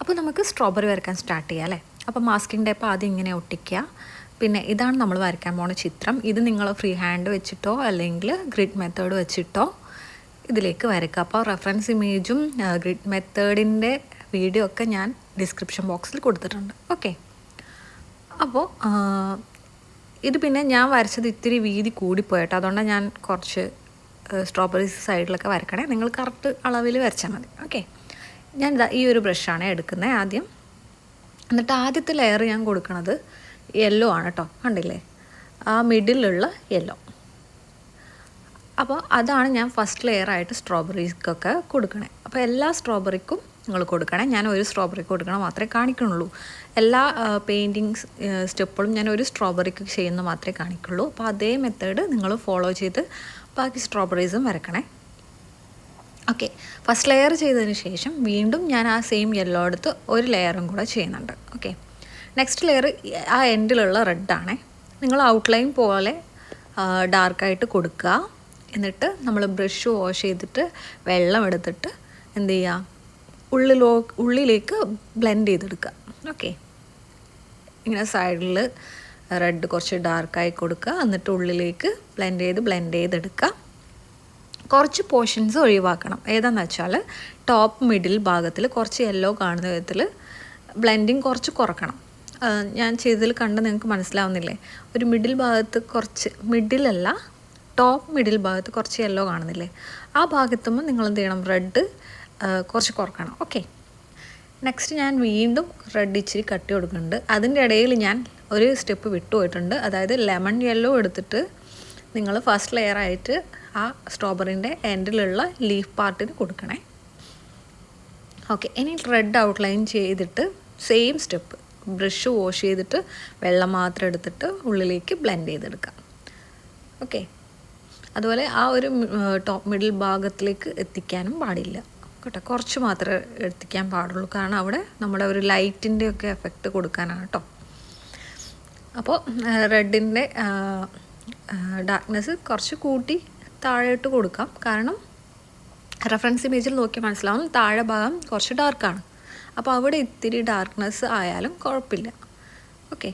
അപ്പോൾ നമുക്ക് സ്ട്രോബെറി വരയ്ക്കാൻ സ്റ്റാർട്ട് ചെയ്യാം അല്ലേ. അപ്പോൾ മാസ്കിംഗ് ടേപ്പ് ആദ്യം ഇങ്ങനെ ഒട്ടിക്കുക. പിന്നെ ഇതാണ് നമ്മൾ വരയ്ക്കാൻ പോകുന്ന ചിത്രം. ഇത് നിങ്ങൾ ഫ്രീ ഹാൻഡ് വെച്ചിട്ടോ അല്ലെങ്കിൽ ഗ്രിഡ് മെത്തേഡ് വെച്ചിട്ടോ ഇതിലേക്ക് വരയ്ക്കുക. അപ്പോൾ റെഫറൻസ് ഇമേജും ഗ്രിഡ് മെത്തേഡിൻ്റെ വീഡിയോ ഒക്കെ ഞാൻ ഡിസ്ക്രിപ്ഷൻ ബോക്സിൽ കൊടുത്തിട്ടുണ്ട്. ഓക്കെ, അപ്പോൾ ഇത് പിന്നെ ഞാൻ വരച്ചത് ഇത്തിരി വീതി കൂടിപ്പോയിട്ടോ, അതുകൊണ്ടാണ് ഞാൻ കുറച്ച് സ്ട്രോബെറി സൈഡിലൊക്കെ വരക്കണേ. നിങ്ങൾ കറക്റ്റ് അളവിൽ വരച്ചാൽ മതി. ഓക്കെ, ഞാൻ ഈ ഒരു ബ്രഷാണ് എടുക്കുന്നത് ആദ്യം. എന്നിട്ട് ആദ്യത്തെ ലെയർ ഞാൻ കൊടുക്കുന്നത് യെല്ലോ ആണ് കേട്ടോ, കണ്ടില്ലേ, ആ മിഡിലുള്ള യെല്ലോ. അപ്പോൾ അതാണ് ഞാൻ ഫസ്റ്റ് ലെയറായിട്ട് സ്ട്രോബെറീക്കൊക്കെ കൊടുക്കണേ. അപ്പോൾ എല്ലാ സ്ട്രോബെറിക്കും നിങ്ങൾ കൊടുക്കണേ. ഞാൻ ഒരു സ്ട്രോബെറിക്ക് കൊടുക്കണം മാത്രമേ കാണിക്കുന്നുള്ളൂ. എല്ലാ പെയിൻറ്റിങ്സ് സ്റ്റെപ്പുകളും ഞാൻ ഒരു സ്ട്രോബെറിക്ക് ചെയ്യുന്ന മാത്രമേ കാണിക്കുള്ളൂ. അപ്പോൾ അതേ മെത്തേഡ് നിങ്ങൾ ഫോളോ ചെയ്ത് ബാക്കി സ്ട്രോബെറീസും വരക്കണേ. ഓക്കെ, ഫസ്റ്റ് ലെയർ ചെയ്തതിന് ശേഷം വീണ്ടും ഞാൻ ആ സെയിം യെല്ലോ എടുത്ത് ഒരു ലെയറും കൂടെ ചെയ്യുന്നുണ്ട്. ഓക്കെ, നെക്സ്റ്റ് ലെയർ ആ എൻഡിലുള്ള റെഡാണേ. നിങ്ങൾ ഔട്ട്ലൈൻ പോലെ ഡാർക്കായിട്ട് കൊടുക്കുക. എന്നിട്ട് നമ്മൾ ബ്രഷ് വാഷ് ചെയ്തിട്ട് വെള്ളം എടുത്തിട്ട് എന്ത് ചെയ്യുക, ഉള്ളിലേക്ക് ബ്ലെൻഡ് ചെയ്തെടുക്കുക. ഓക്കെ, ഇങ്ങനെ സൈഡിൽ റെഡ് കുറച്ച് ഡാർക്കായി കൊടുക്കുക. എന്നിട്ട് ഉള്ളിലേക്ക് ബ്ലെൻഡ് ചെയ്തെടുക്കുക. കുറച്ച് പോർഷൻസ് ഒഴിവാക്കണം. ഏതാണെന്ന് വെച്ചാൽ ടോപ്പ് മിഡിൽ ഭാഗത്തിൽ കുറച്ച് യെല്ലോ കാണുന്ന വിധത്തിൽ ബ്ലെൻഡിങ് കുറച്ച് കുറക്കണം. ഞാൻ ചെയ്തതിൽ കണ്ട് നിങ്ങൾക്ക് മനസ്സിലാവുന്നില്ലേ, ഒരു മിഡിൽ ഭാഗത്ത് കുറച്ച്, മിഡിലല്ല ടോപ്പ് മിഡിൽ ഭാഗത്ത് കുറച്ച് യെല്ലോ കാണുന്നില്ലേ, ആ ഭാഗത്തുമ്പോൾ നിങ്ങൾ എന്ത് ചെയ്യണം, റെഡ് കുറച്ച് കുറക്കണം. ഓക്കെ, നെക്സ്റ്റ് ഞാൻ വീണ്ടും റെഡ് ഇച്ചിരി കട്ടി കൊടുക്കുന്നുണ്ട്. അതിൻ്റെ ഇടയിൽ ഞാൻ ഒരു സ്റ്റെപ്പ് വിട്ടുപോയിട്ടുണ്ട്. അതായത് ലെമൺ യെല്ലോ എടുത്തിട്ട് നിങ്ങൾ ഫസ്റ്റ് ലെയറായിട്ട് ആ സ്ട്രോബെറിൻ്റെ എൻഡിലുള്ള ലീഫ് പാർട്ടിന് കൊടുക്കണേ. ഓക്കെ, ഇനി റെഡ് ഔട്ട്ലൈൻ ചെയ്തിട്ട് സെയിം സ്റ്റെപ്പ് ബ്രഷ് വാഷ് ചെയ്തിട്ട് വെള്ളം മാത്രം എടുത്തിട്ട് ഉള്ളിലേക്ക് ബ്ലെൻഡ് ചെയ്തെടുക്കാം. ഓക്കെ, അതുപോലെ ആ ഒരു ടോപ്പ് മിഡിൽ ഭാഗത്തിലേക്ക് എത്തിക്കാനും പാടില്ല കേട്ടോ, കുറച്ച് മാത്രമേ എത്തിക്കാൻ പാടുള്ളൂ. കാരണം അവിടെ നമ്മുടെ ഒരു ലൈറ്റിൻ്റെ ഒക്കെ എഫക്റ്റ് കൊടുക്കാനാണ് കേട്ടോ. അപ്പോൾ റെഡിൻ്റെ ഡാർക്ക്നെസ് കുറച്ച് കൂട്ടി താഴോട്ട് കൊടുക്കാം. കാരണം റെഫറൻസ് ഇമേജിൽ നോക്കി മനസ്സിലാവും താഴെ ഭാഗം കുറച്ച് ഡാർക്കാണ്. അപ്പോൾ അവിടെ ഇത്തിരി ഡാർക്ക്നെസ് ആയാലും കുഴപ്പമില്ല. ഓക്കെ,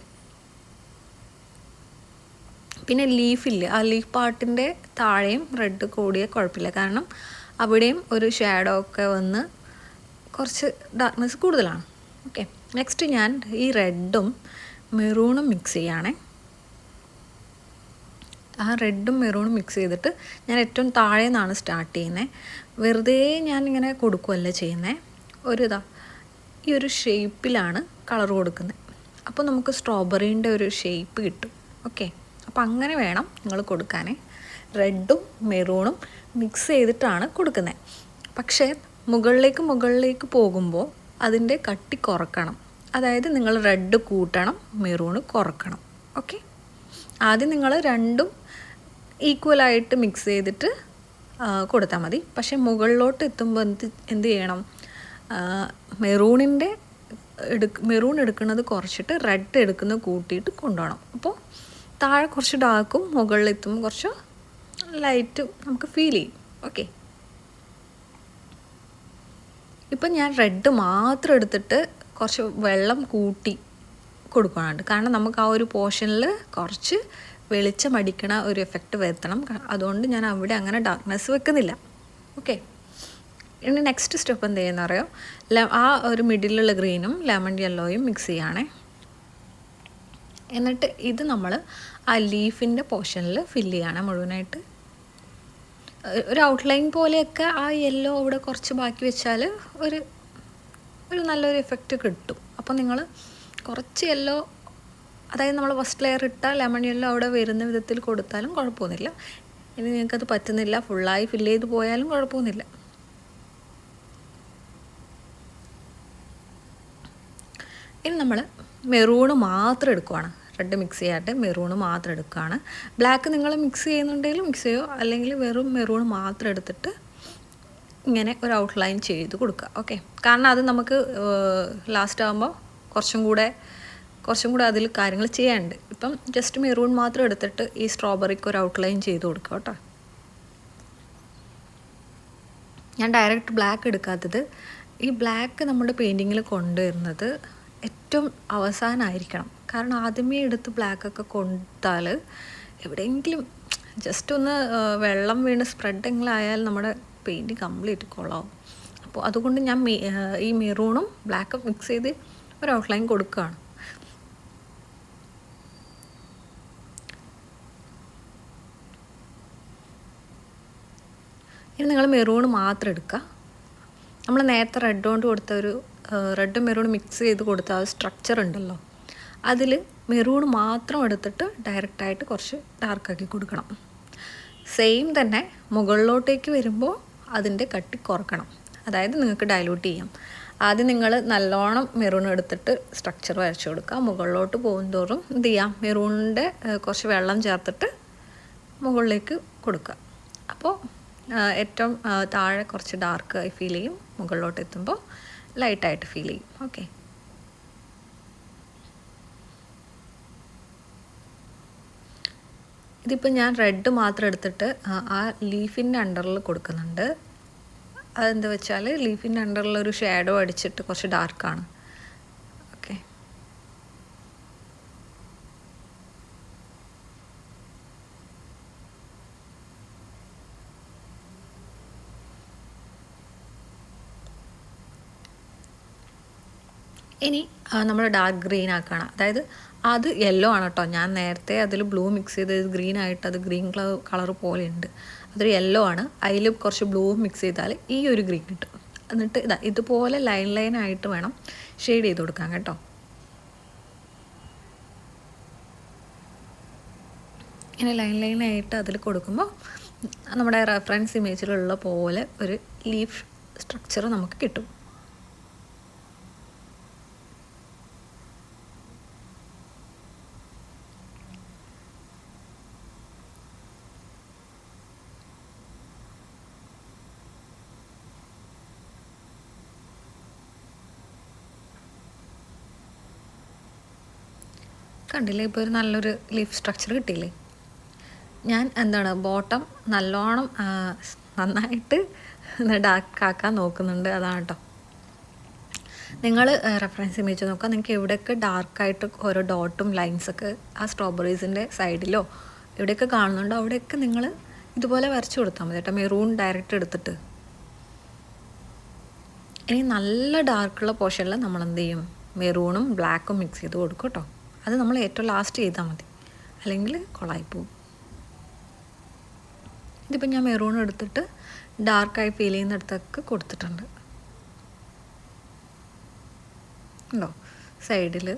പിന്നെ ലീഫില്ല, ആ ലീഫ് പാർട്ടിൻ്റെ താഴെയും റെഡ് കൂടിയ കുഴപ്പമില്ല. കാരണം അവിടെയും ഒരു ഷാഡോ ഒക്കെ വന്ന് കുറച്ച് ഡാർക്ക്നെസ് കൂടുതലാണ്. ഓക്കെ, നെക്സ്റ്റ് ഞാൻ ഈ റെഡും മെറൂണും മിക്സ് ചെയ്യുകയാണേ. ആ റെഡും മെറൂണും മിക്സ് ചെയ്തിട്ട് ഞാൻ ഏറ്റവും താഴെ നിന്നാണ് സ്റ്റാർട്ട് ചെയ്യുന്നത്. വെറുതെ ഞാനിങ്ങനെ കൊടുക്കുകയല്ല ചെയ്യുന്നത്, ഈ ഒരു ഷേപ്പിലാണ് കളർ കൊടുക്കുന്നത്. അപ്പോൾ നമുക്ക് സ്ട്രോബെറീൻ്റെ ഒരു ഷേപ്പ് കിട്ടും. ഓക്കെ, അപ്പോൾ അങ്ങനെ വേണം നിങ്ങൾ കൊടുക്കാനേ. റെഡും മെറൂണും മിക്സ് ചെയ്തിട്ടാണ് കൊടുക്കുന്നത്. പക്ഷേ മുകളിലേക്ക് പോകുമ്പോൾ അതിൻ്റെ കട്ടി കുറക്കണം. അതായത് നിങ്ങൾ റെഡ് കൂട്ടണം, മെറൂണ് കുറക്കണം. ഓക്കെ, ആദ്യം നിങ്ങൾ രണ്ടും ഈക്വലായിട്ട് മിക്സ് ചെയ്തിട്ട് കൊടുത്താൽ മതി. പക്ഷേ മുകളിലോട്ട് എത്തുമ്പോൾ എന്ത് ചെയ്യണം, മെറൂൺ എടുക്കുന്നത് കുറച്ചിട്ട് റെഡ് എടുക്കുന്നത് കൂട്ടിയിട്ട് കൊണ്ടുപോകണം. അപ്പോൾ താഴെ കുറച്ച് ഡാർക്കും മുകളിലെത്തുമ്പോൾ കുറച്ച് ലൈറ്റും നമുക്ക് ഫീൽ ചെയ്യും. ഓക്കെ, ഇപ്പം ഞാൻ റെഡ് മാത്രം എടുത്തിട്ട് കുറച്ച് വെള്ളം കൂട്ടി കൊടുക്കാനുണ്ട്. കാരണം നമുക്ക് ആ ഒരു പോർഷനിൽ കുറച്ച് വെളിച്ചം അടിക്കണ ഒരു എഫക്റ്റ് വരുത്തണം. അതുകൊണ്ട് ഞാൻ അവിടെ അങ്ങനെ ഡാർക്ക്നെസ് വെക്കുന്നില്ല. ഓക്കെ, ഇനി നെക്സ്റ്റ് സ്റ്റെപ്പ് എന്ത് ചെയ്യുന്ന അറിയോ, ആ ഒരു മിഡിലുള്ള ഗ്രീനും ലെമൺ യെല്ലോയും മിക്സ് ചെയ്യുകയാണേ. എന്നിട്ട് ഇത് നമ്മൾ ആ ലീഫിൻ്റെ പോർഷനിൽ ഫില്ല് ചെയ്യണം മുഴുവനായിട്ട്. ഒരു ഔട്ട്ലൈൻ പോലെയൊക്കെ ആ യെല്ലോ അവിടെ കുറച്ച് ബാക്കി വെച്ചാൽ ഒരു നല്ലൊരു എഫക്റ്റ് കിട്ടും. അപ്പോൾ നിങ്ങൾ കുറച്ച് യെല്ലോ, അതായത് നമ്മൾ ഫസ്റ്റ് ലെയർ ഇട്ട ലെമൺ യെല്ലോ അവിടെ വരുന്ന വിധത്തിൽ കൊടുത്താലും കുഴപ്പമൊന്നുമില്ല. ഇനി നിങ്ങൾക്കത് പറ്റുന്നില്ല, ഫുള്ളായി ഫില്ല് ചെയ്ത് പോയാലും കുഴപ്പമൊന്നുമില്ല. ഇനി നമ്മൾ മെറൂണ് മാത്രം എടുക്കുവാണ്. റെഡ് മിക്സ് ചെയ്യാട്ടെ, മെറൂണ് മാത്രം എടുക്കുകയാണ്. ബ്ലാക്ക് നിങ്ങൾ മിക്സ് ചെയ്യുന്നുണ്ടെങ്കിൽ മിക്സ് ചെയ്യുമോ, അല്ലെങ്കിൽ വെറും മെറൂൺ മാത്രം എടുത്തിട്ട് ഇങ്ങനെ ഒരു ഔട്ട്ലൈൻ ചെയ്ത് കൊടുക്കുക. ഓക്കെ, കാരണം അത് നമുക്ക് ലാസ്റ്റ് ആകുമ്പോൾ കുറച്ചും കൂടെ അതിൽ കാര്യങ്ങൾ ചെയ്യാനുണ്ട്. ഇപ്പം ജസ്റ്റ് മെറൂൺ മാത്രം എടുത്തിട്ട് ഈ സ്ട്രോബെറിക്ക് ഒരു ഔട്ട്ലൈൻ ചെയ്ത് കൊടുക്കുക കേട്ടോ. ഞാൻ ഡയറക്റ്റ് ബ്ലാക്ക് എടുക്കാത്തത് ഈ ബ്ലാക്ക് നമ്മുടെ പെയിൻറ്റിങ്ങിൽ കൊണ്ടുവരുന്നത് ഏറ്റവും അവസാനമായിരിക്കണം. കാരണം ആദ്യമേ എടുത്ത് ബ്ലാക്കൊക്കെ കൊടുത്താൽ എവിടെയെങ്കിലും ജസ്റ്റ് ഒന്ന് വെള്ളം വീണ് സ്പ്രെഡെങ്കിലും ആയാൽ നമ്മുടെ പെയിൻറ്റ് കംപ്ലീറ്റ് കൊള്ളാവും. അപ്പോൾ അതുകൊണ്ട് ഞാൻ ഈ മെറൂണും ബ്ലാക്കും മിക്സ് ചെയ്ത് ഒരു ഔട്ട്ലൈൻ കൊടുക്കുകയാണ്. ഇനി നിങ്ങൾ മെറൂൺ മാത്രം എടുക്കുക. നമ്മൾ നേരത്തെ റെഡ് കൊണ്ട് കൊടുത്ത ഒരു റെഡും മെറൂൺ മിക്സ് ചെയ്ത് കൊടുത്ത ആ സ്ട്രക്ചർ ഉണ്ടല്ലോ, അതിൽ മെറൂൺ മാത്രം എടുത്തിട്ട് ഡയറക്റ്റായിട്ട് കുറച്ച് ഡാർക്കാക്കി കൊടുക്കണം. സെയിം തന്നെ മുകളിലോട്ടേക്ക് വരുമ്പോൾ അതിൻ്റെ കട്ടി കുറക്കണം. അതായത് നിങ്ങൾക്ക് ഡൈലൂട്ട് ചെയ്യാം. ആദ്യം നിങ്ങൾ നല്ലോണം മെറൂൺ എടുത്തിട്ട് സ്ട്രക്ചർ വരച്ചു കൊടുക്കുക. മുകളിലോട്ട് പോകുന്തോറും എന്ത് ചെയ്യാം, മെറൂണിൻ്റെ കുറച്ച് വെള്ളം ചേർത്തിട്ട് മുകളിലേക്ക് കൊടുക്കുക. അപ്പോൾ ഏറ്റവും താഴെ കുറച്ച് ഡാർക്ക് ഫീൽ ചെയ്യും, മുകളിലോട്ട് എത്തുമ്പോൾ ലൈറ്റായിട്ട് ഫീൽ ചെയ്യും. ഓക്കെ, ഇതിപ്പോൾ ഞാൻ റെഡ് മാത്രം എടുത്തിട്ട് ആ ലീഫിൻ്റെ അണ്ടറിൽ കൊടുക്കുന്നുണ്ട്. അതെന്താ വെച്ചാൽ ലീഫിൻ്റെ അണ്ടറിലൊരു ഷാഡോ അടിച്ചിട്ട് കുറച്ച് ഡാർക്കാണ്. ഓക്കെ, ഇനി നമ്മൾ ഡാർക്ക് ഗ്രീൻ ആക്കണം. അതായത് അത് യെല്ലോ ആണ് കേട്ടോ. ഞാൻ നേരത്തെ അതിൽ ബ്ലൂ മിക്സ് ചെയ്ത് ഗ്രീൻ ആയിട്ട് അത് ഗ്രീൻ കളർ പോലെ ഉണ്ട്. അതൊരു യെല്ലോ ആണ്. അതിൽ കുറച്ച് ബ്ലൂ മിക്സ് ചെയ്താൽ ഈ ഒരു ഗ്രീൻ കിട്ടും. എന്നിട്ട് ഇതുപോലെ ലൈൻ ആയിട്ട് വേണം ഷെയ്ഡ് ചെയ്ത് കൊടുക്കാൻ കേട്ടോ. ഇങ്ങനെ ലൈൻ ആയിട്ട് അതിൽ കൊടുക്കുമ്പോൾ നമ്മുടെ റെഫറൻസ് ഇമേജിലുള്ള പോലെ ഒരു ലീഫ് സ്ട്രക്ചർ നമുക്ക് കിട്ടും. കണ്ടില്ലേ, ഇപ്പോൾ ഒരു നല്ലൊരു ലീഫ് സ്ട്രക്ചർ കിട്ടിയില്ലേ. ഞാൻ ബോട്ടം നല്ലോണം നന്നായിട്ട് ഡാർക്കാക്കാൻ നോക്കുന്നുണ്ട്. അതാണ് കേട്ടോ. നിങ്ങൾ റെഫറൻസ് ഇമേജ് നോക്കുക. നിങ്ങൾക്ക് എവിടെയൊക്കെ ഡാർക്കായിട്ട് ഓരോ ഡോട്ടും ലൈൻസൊക്കെ ആ സ്ട്രോബെറീസിൻ്റെ സൈഡിലോ എവിടെയൊക്കെ കാണുന്നുണ്ടോ അവിടെയൊക്കെ നിങ്ങൾ ഇതുപോലെ വരച്ചു കൊടുത്താൽ മതി കേട്ടോ. മെറൂൺ ഡയറക്റ്റ് എടുത്തിട്ട്. ഇനി നല്ല ഡാർക്കുള്ള പോർഷനിൽ നമ്മൾ എന്ത് ചെയ്യും, മെറൂണും ബ്ലാക്കും മിക്സ് ചെയ്ത് കൊടുക്കും കേട്ടോ. അത് നമ്മൾ ഏറ്റവും ലാസ്റ്റ് ചെയ്താൽ മതി, അല്ലെങ്കിൽ കൊളായിപ്പോവും. ഇതിപ്പോൾ ഞാൻ മെറൂൺ എടുത്തിട്ട് ഡാർക്കായി ഫീൽ ചെയ്യുന്നിടത്തൊക്കെ കൊടുത്തിട്ടുണ്ട്. ഉണ്ടോ സൈഡിൽ.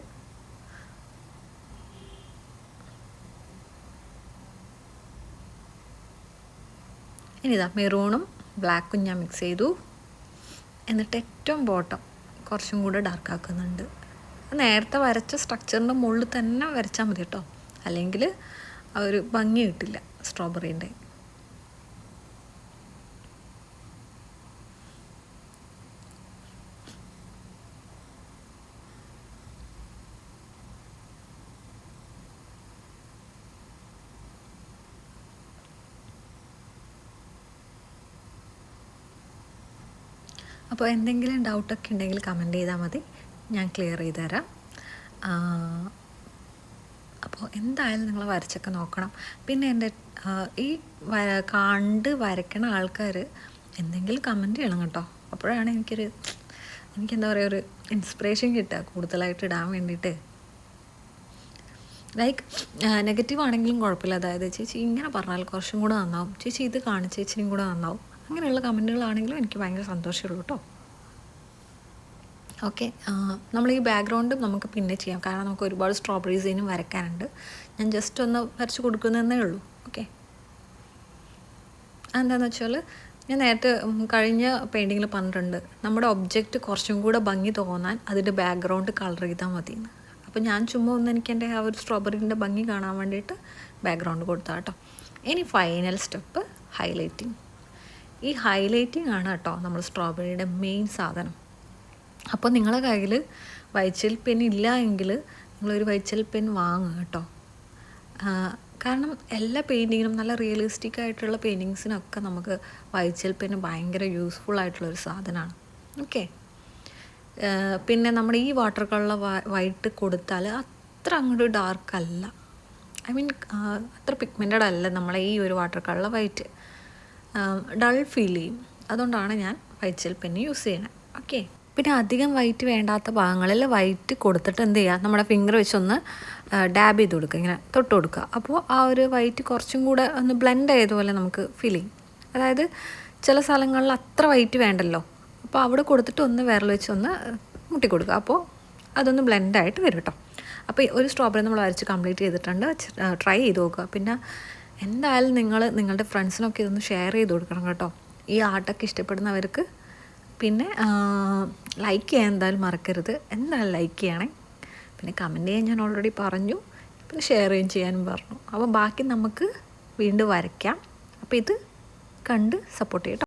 ഇനിതാ മെറൂണും ബ്ലാക്കും ഞാൻ മിക്സ് ചെയ്തു. എന്നിട്ട് ഏറ്റവും ബോട്ടം കുറച്ചും കൂടെ ഡാർക്കാക്കുന്നുണ്ട്. നേരത്തെ വരച്ച സ്ട്രക്ചറിൻ്റെ മുകളിൽ തന്നെ വരച്ചാൽ മതി കേട്ടോ, അല്ലെങ്കിൽ ആ ഒരു ഭംഗി കിട്ടില്ല സ്ട്രോബെറീൻ്റെ. അപ്പോൾ എന്തെങ്കിലും ഡൗട്ടൊക്കെ ഉണ്ടെങ്കിൽ കമൻറ്റ് ചെയ്താൽ മതി, ഞാൻ ക്ലിയർ ചെയ്ത് തരാം. അപ്പോൾ എന്തായാലും നിങ്ങൾ വരച്ചൊക്കെ നോക്കണം. പിന്നെ എൻ്റെ ഈ കണ്ട് വരയ്ക്കണ ആൾക്കാർ എന്തെങ്കിലും കമൻറ്റ് ചെയ്യണം കേട്ടോ. അപ്പോഴാണ് എനിക്കെന്താ പറയുക, ഒരു ഇൻസ്പിറേഷൻ കിട്ടുക കൂടുതലായിട്ട് ഇടാൻ വേണ്ടിയിട്ട്. ലൈക്ക് നെഗറ്റീവ് ആണെങ്കിലും കുഴപ്പമില്ല. അതായത് ചേച്ചി ഇങ്ങനെ പറഞ്ഞാൽ കുറച്ചും കൂടെ നന്നാവും, ചേച്ചി ഇത് കാണിച്ച് ചേച്ചിയും കൂടെ നന്നാവും, അങ്ങനെയുള്ള കമൻറ്റുകളാണെങ്കിലും എനിക്ക് ഭയങ്കര സന്തോഷമുള്ളൂ കേട്ടോ. ഓക്കെ, നമ്മൾ ഈ ബാക്ക്ഗ്രൗണ്ട് നമുക്ക് പിന്നെ ചെയ്യാം, കാരണം നമുക്ക് ഒരുപാട് സ്ട്രോബെറീസിനും വരയ്ക്കാനുണ്ട്. ഞാൻ ജസ്റ്റ് ഒന്ന് വരച്ച് കൊടുക്കുന്നതേ ഉള്ളൂ. ഓക്കെ, എന്താണെന്ന് വെച്ചാൽ ഞാൻ നേരത്തെ കഴിഞ്ഞ പെയിൻറ്റിങ്ങിൽ പറഞ്ഞിട്ടുണ്ട്, നമ്മുടെ ഒബ്ജക്റ്റ് കുറച്ചും കൂടെ ഭംഗി തോന്നാൻ അതിൻ്റെ ബാക്ക്ഗ്രൗണ്ട് കളർ ചെയ്താൽ മതിയെന്ന്. അപ്പോൾ ഞാൻ ചുമ്മാ ഒന്ന് എനിക്ക് എൻ്റെ ആ ഒരു സ്ട്രോബെറീൻ്റെ ഭംഗി കാണാൻ വേണ്ടിയിട്ട് ബാക്ക്ഗ്രൗണ്ട് കൊടുത്താൽ കേട്ടോ. ഇനി ഫൈനൽ സ്റ്റെപ്പ് ഹൈലൈറ്റിങ്. ഈ ഹൈലൈറ്റിംഗ് ആണ് കേട്ടോ നമ്മൾ സ്ട്രോബെറിയുടെ മെയിൻ സാധനം. അപ്പോൾ നിങ്ങളുടെ കയ്യിൽ വൈറ്റ് പെൻ ഇല്ല എങ്കിൽ നിങ്ങളൊരു വൈറ്റ് പെൻ വാങ്ങുക കേട്ടോ. കാരണം എല്ലാ പെയിൻറ്റിങ്ങിനും നല്ല റിയലിസ്റ്റിക് ആയിട്ടുള്ള പെയിൻറ്റിങ്സിനൊക്കെ നമുക്ക് വൈറ്റ് പെൻ ഭയങ്കര യൂസ്ഫുൾ ആയിട്ടുള്ളൊരു സാധനമാണ്. ഓക്കെ, പിന്നെ നമ്മുടെ ഈ വാട്ടർ കളർ വൈറ്റ് കൊടുത്താൽ അത്ര അങ്ങോട്ട് ഡാർക്ക് അല്ല, ഐ മീൻ അത്ര പിഗ്മെൻറ്റഡ് അല്ല നമ്മളെ ഈ ഒരു water colour white, dull feel ചെയ്യും. അതുകൊണ്ടാണ് ഞാൻ വൈറ്റ് ജെൽ പെന്ന് യൂസ് ചെയ്യണത്. ഓക്കെ, പിന്നെ അധികം വൈറ്റ് വേണ്ടാത്ത ഭാഗങ്ങളിൽ വൈറ്റ് കൊടുത്തിട്ട് എന്ത് ചെയ്യുക, നമ്മുടെ ഫിംഗർ വെച്ചൊന്ന് ഡാബ് ചെയ്ത് കൊടുക്കുക, ഇങ്ങനെ തൊട്ട് കൊടുക്കുക. അപ്പോൾ ആ ഒരു വൈറ്റ് കുറച്ചും കൂടെ ഒന്ന് ബ്ലെൻഡ് ആയതുപോലെ നമുക്ക് ഫീൽ ചെയ്യും. അതായത് ചില സ്ഥലങ്ങളിൽ അത്ര വൈറ്റ് വേണ്ടല്ലോ, അപ്പോൾ അവിടെ കൊടുത്തിട്ട് ഒന്ന് വിരൽ വെച്ച് ഒന്ന് മുട്ടി കൊടുക്കുക. അപ്പോൾ അതൊന്ന് ബ്ലെൻഡായിട്ട് വരും കേട്ടോ. അപ്പോൾ ഒരു സ്ട്രോബെറി നമ്മൾ വരച്ച് കംപ്ലീറ്റ് ചെയ്തിട്ടുണ്ട്. ട്രൈ ചെയ്ത് നോക്കുക. പിന്നെ എന്തായാലും നിങ്ങളുടെ ഫ്രണ്ട്സിനൊക്കെ ഇതൊന്ന് ഷെയർ ചെയ്ത് കൊടുക്കണം കേട്ടോ, ഈ ആർട്ടൊക്കെ ഇഷ്ടപ്പെടുന്നവർക്ക്. പിന്നെ ലൈക്ക് ചെയ്യാൻ എന്തായാലും മറക്കരുത്, എന്തായാലും ലൈക്ക് ചെയ്യണേ. പിന്നെ കമൻറ്റ് ചെയ്യാൻ ഞാൻ ഓൾറെഡി പറഞ്ഞു, പിന്നെ ഷെയർ ചെയ്യാനും പറഞ്ഞു. അപ്പോൾ ബാക്കി നമുക്ക് വീണ്ടും വരയ്ക്കാം. അപ്പോൾ ഇത് കണ്ട് സപ്പോർട്ട് ചെയ്യട്ടോ.